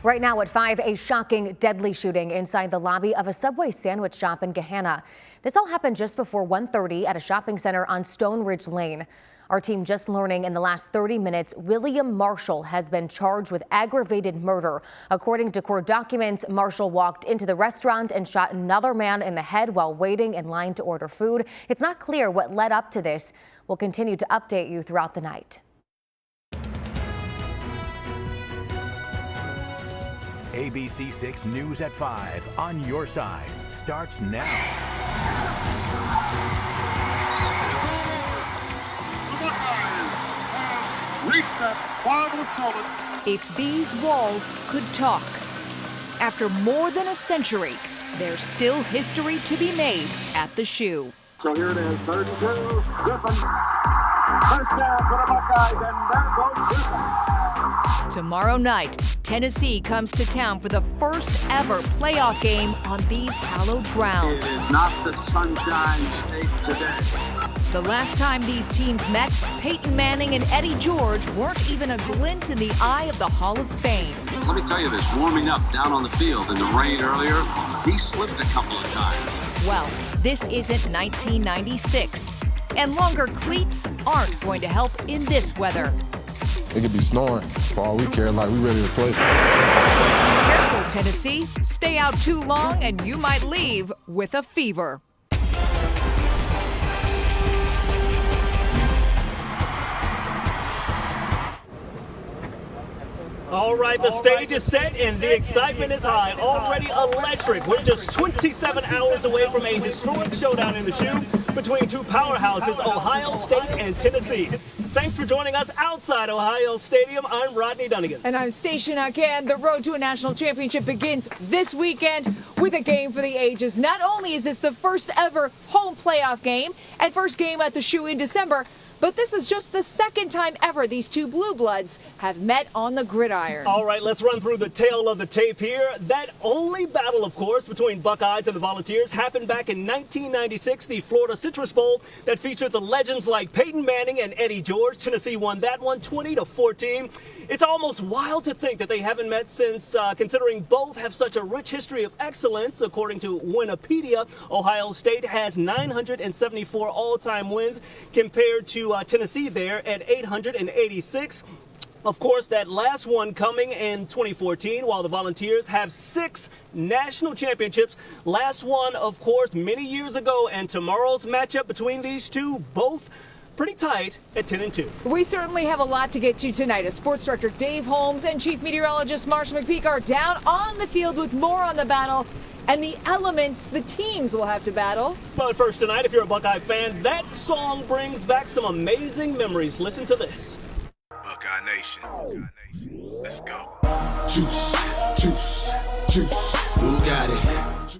Right now at 5, a shocking, deadly shooting inside the lobby of a Subway sandwich shop in Gahanna. This all happened just before 1:30 at a shopping center on Stone Ridge Lane. Our team just learning in the last 30 minutes, William Marshall has been charged with aggravated murder. According to court documents, Marshall walked into the restaurant and shot another man in the head while waiting in line to order food. It's not clear what led up to this. We'll continue to update you throughout the night. ABC 6 News at 5 on your side starts now. If these walls could talk, after more than a century, there's still history to be made at the Shoe. So here it is, 3rd and 2, Griffin. First down for the Buckeyes, and there goes Griffin. Tomorrow night, Tennessee comes to town for the first ever playoff game on these hallowed grounds. It is not the Sunshine State today. The last time these teams met, Peyton Manning and Eddie George weren't even a glint in the eye of the Hall of Fame. Let me tell you this, warming up down on the field in the rain earlier, he slipped a couple of times. Well, this isn't 1996, and longer cleats aren't going to help in this weather. It could be snowing for all we care, like we ready to play. Careful, Tennessee. Stay out too long and you might leave with a fever. All right, the stage is set and the excitement is high. Already electric. We're just 27 hours away from a historic showdown in the Shoe between two powerhouses, Ohio State and Tennessee. Thanks for joining us outside Ohio Stadium. I'm Rodney Dunnigan. And I'm Station Akan. The road to a national championship begins this weekend with a game for the ages. Not only is this the first ever home playoff game and first game at the Shoe in December, but this is just the second time ever these two blue bloods have met on the gridiron. All right, let's run through the tale of the tape here. That only battle, of course, between Buckeyes and the Volunteers happened back in 1996, the Florida Citrus Bowl that featured the legends like Peyton Manning and Eddie George. Tennessee won that one 20-14. It's almost wild to think that they haven't met since, considering both have such a rich history of excellence. According to Wikipedia, Ohio State has 974 all-time wins compared to Tennessee there at 886. Of course, that last one coming in 2014, while the Volunteers have 6 national championships. Last one, of course, many years ago, and tomorrow's matchup between these two, both pretty tight at 10-2. We certainly have a lot to get to tonight. As Sports Director Dave Holmes and Chief Meteorologist Marshall McPeak are down on the field with more on the battle and the elements the teams will have to battle. But first tonight, if you're a Buckeye fan, that song brings back some amazing memories. Listen to this. Buckeye Nation. Let's go. Juice, juice, juice. Who got it?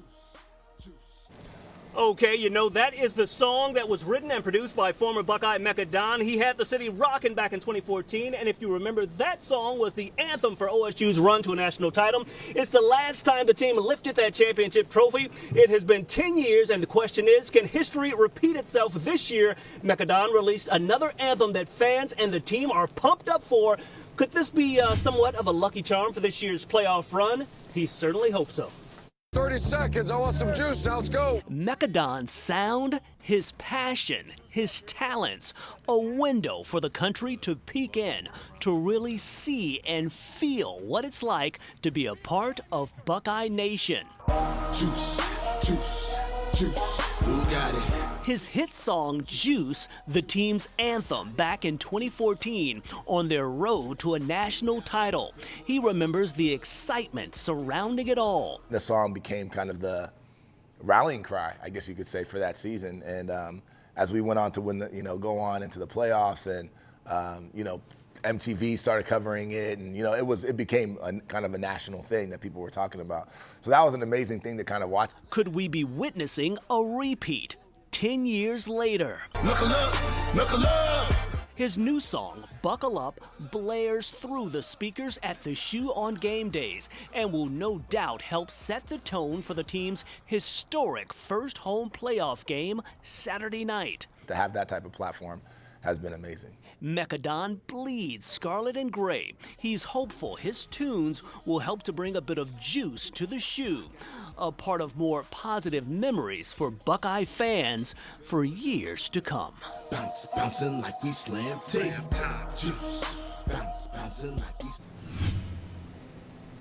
Okay, you know, that is the song that was written and produced by former Buckeye Mecca Don. He had the city rocking back in 2014, and if you remember, that song was the anthem for OSU's run to a national title. It's the last time the team lifted that championship trophy. It has been 10 years, and the question is, can history repeat itself this year? Mecca Don released another anthem that fans and the team are pumped up for. Could this be somewhat of a lucky charm for this year's playoff run? He certainly hopes so. 30 seconds, I want some juice, now let's go. Mecca Don's sound, his passion, his talents, a window for the country to peek in, to really see and feel what it's like to be a part of Buckeye Nation. Juice, juice, juice. Who got it? His hit song, Juice, the team's anthem back in 2014 on their road to a national title. He remembers the excitement surrounding it all. The song became kind of the rallying cry, I guess you could say, for that season. And as we went on to win go on into the playoffs and, MTV started covering it, and it became kind of a national thing that people were talking about. So that was an amazing thing to kind of watch. Could we be witnessing a repeat 10 years later? Knuckle up, knuckle up. His new song, Buckle Up, blares through the speakers at the Shoe on game days and will no doubt help set the tone for the team's historic first home playoff game Saturday night. To have that type of platform has been amazing. Mechadon bleeds scarlet and gray. He's hopeful his tunes will help to bring a bit of juice to the shoe, a part of more positive memories for Buckeye fans for years to come. Bounce, bouncing like we slam tape. Juice. Bounce, bouncing like we.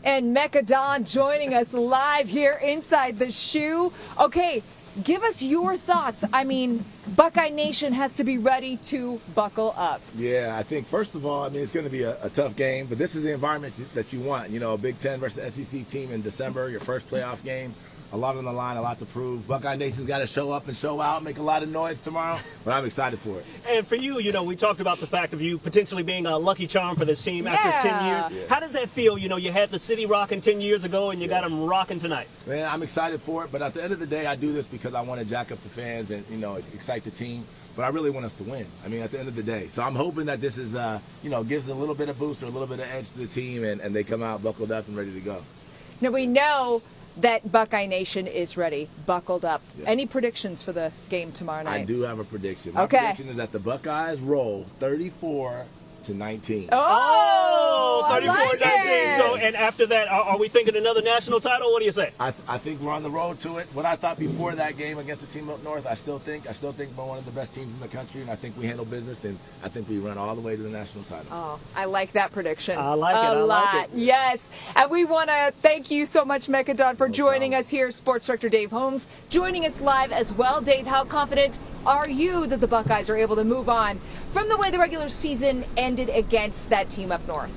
And Mechadon joining us live here inside the shoe. Okay, give us your thoughts. I mean, Buckeye Nation has to be ready to buckle up. Yeah, I think first of all, I mean, it's going to be a tough game, but this is the environment that you want. You know, a Big Ten versus SEC team in December, your first playoff game. A lot on the line, a lot to prove. Buckeye Nation's got to show up and show out, make a lot of noise tomorrow, but I'm excited for it. And for you, you know, we talked about the fact of you potentially being a lucky charm for this team after 10 years. Yeah. How does that feel? You know, you had the city rocking 10 years ago and you got them rocking tonight. Man, I'm excited for it, but at the end of the day, I do this because I want to jack up the fans and, you know, excite the team. But I really want us to win. I mean, at the end of the day. So I'm hoping that this is, you know, gives a little bit of boost or a little bit of edge to the team and they come out buckled up and ready to go. Now, we know that Buckeye Nation is ready, buckled up. Yeah. Any predictions for the game tomorrow night? I do have a prediction. My prediction is that the Buckeyes roll 34-19. Oh, 34-19. like So, and after that, are we thinking another national title? What do you say? I think we're on the road to it. What I thought before that game against the team up north, I still think we're one of the best teams in the country, and I think we handle business, and I think we run all the way to the national title. Oh, I like that prediction. I like it. A lot. Yes. And we want to thank you so much, Mechadon, for joining us here. Sports Director Dave Holmes joining us live as well. Dave, how confident are you that the Buckeyes are able to move on from the way the regular season ended against that team up north?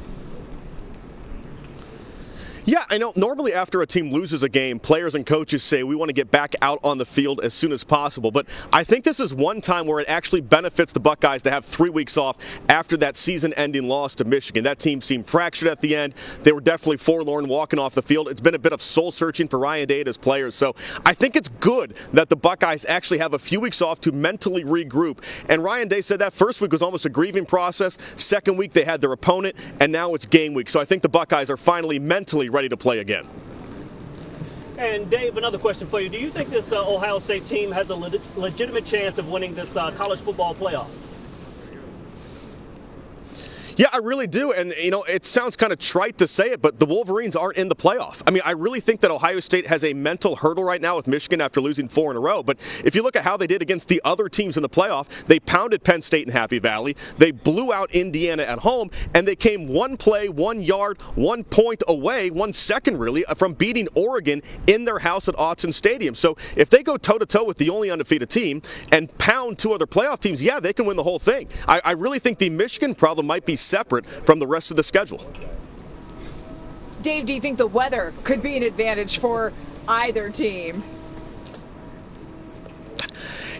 Yeah, I know normally after a team loses a game, players and coaches say we want to get back out on the field as soon as possible. But I think this is one time where it actually benefits the Buckeyes to have 3 weeks off after that season-ending loss to Michigan. That team seemed fractured at the end. They were definitely forlorn walking off the field. It's been a bit of soul-searching for Ryan Day and his players. So I think it's good that the Buckeyes actually have a few weeks off to mentally regroup. And Ryan Day said that first week was almost a grieving process. Second week they had their opponent, and now it's game week. So I think the Buckeyes are finally mentally ready to play again. And Dave, another question for you. Do you think this Ohio State team has a legitimate chance of winning this college football playoff? Yeah, I really do. And, you know, it sounds kind of trite to say it, but the Wolverines aren't in the playoff. I mean, I really think that Ohio State has a mental hurdle right now with Michigan after losing 4 in a row. But if you look at how they did against the other teams in the playoff, they pounded Penn State in Happy Valley. They blew out Indiana at home, and they came 1 play, 1 yard, 1 point away, 1 second really, from beating Oregon in their house at Autzen Stadium. So if they go toe-to-toe with the only undefeated team and pound 2 other playoff teams, yeah, they can win the whole thing. I really think the Michigan problem might be separate from the rest of the schedule. Dave, do you think the weather could be an advantage for either team?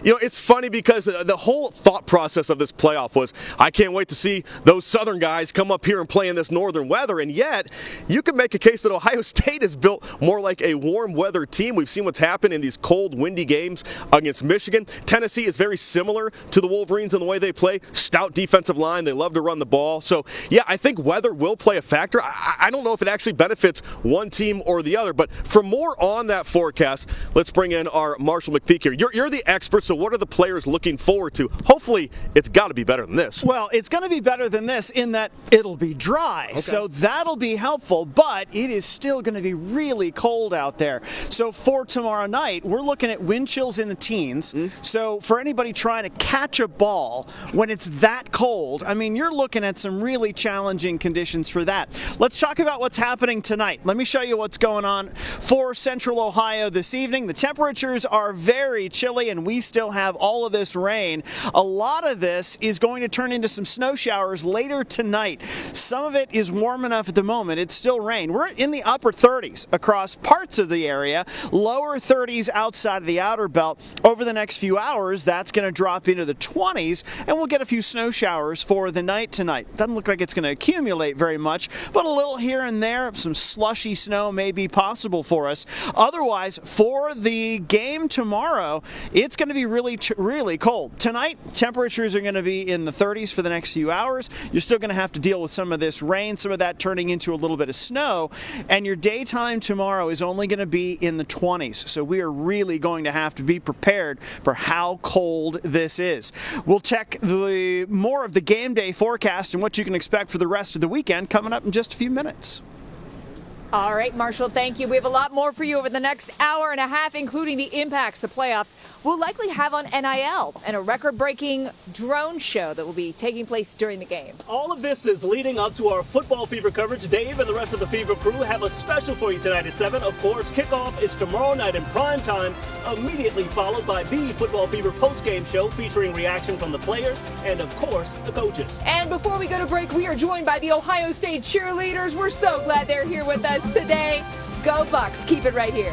You know, it's funny because the whole thought process of this playoff was, I can't wait to see those Southern guys come up here and play in this northern weather. And yet, you can make a case that Ohio State is built more like a warm weather team. We've seen what's happened in these cold, windy games against Michigan. Tennessee is very similar to the Wolverines in the way they play. Stout defensive line. They love to run the ball. So, yeah, I think weather will play a factor. I don't know if it actually benefits one team or the other. But for more on that forecast, let's bring in our Marshall McPeak here. You're the expert. So what are the players looking forward to? Hopefully, it's got to be better than this. Well, it's going to be better than this in that it'll be dry. Okay. So that'll be helpful, but it is still going to be really cold out there. So for tomorrow night, we're looking at wind chills in the teens. So for anybody trying to catch a ball when it's that cold, I mean, you're looking at some really challenging conditions for that. Let's talk about what's happening tonight. Let me show you what's going on for Central Ohio this evening. The temperatures are very chilly, and we still have all of this rain. A lot of this is going to turn into some snow showers later tonight. Some of it is warm enough at the moment. It's still rain. We're in the upper 30s across parts of the area, lower 30s outside of the outer belt. Over the next few hours, that's going to drop into the 20s, and we'll get a few snow showers for the night tonight. Doesn't look like it's going to accumulate very much, but a little here and there, some slushy snow may be possible for us. Otherwise, for the game tomorrow, it's going to be really cold. Tonight, temperatures are going to be in the 30s for the next few hours. You're still going to have to deal with some of this rain, some of that turning into a little bit of snow, and your daytime tomorrow is only going to be in the 20s. So we are really going to have to be prepared for how cold this is. We'll check more of the game day forecast and what you can expect for the rest of the weekend coming up in just a few minutes. All right, Marshall, thank you. We have a lot more for you over the next hour and a half, including the impacts the playoffs will likely have on NIL and a record-breaking drone show that will be taking place during the game. All of this is leading up to our football fever coverage. Dave and the rest of the Fever crew have a special for you tonight at 7. Of course, kickoff is tomorrow night in prime time, immediately followed by the Football Fever post-game show featuring reaction from the players and, of course, the coaches. And before we go to break, we are joined by the Ohio State cheerleaders. We're so glad they're here with us today. Go Bucks. Keep it right here.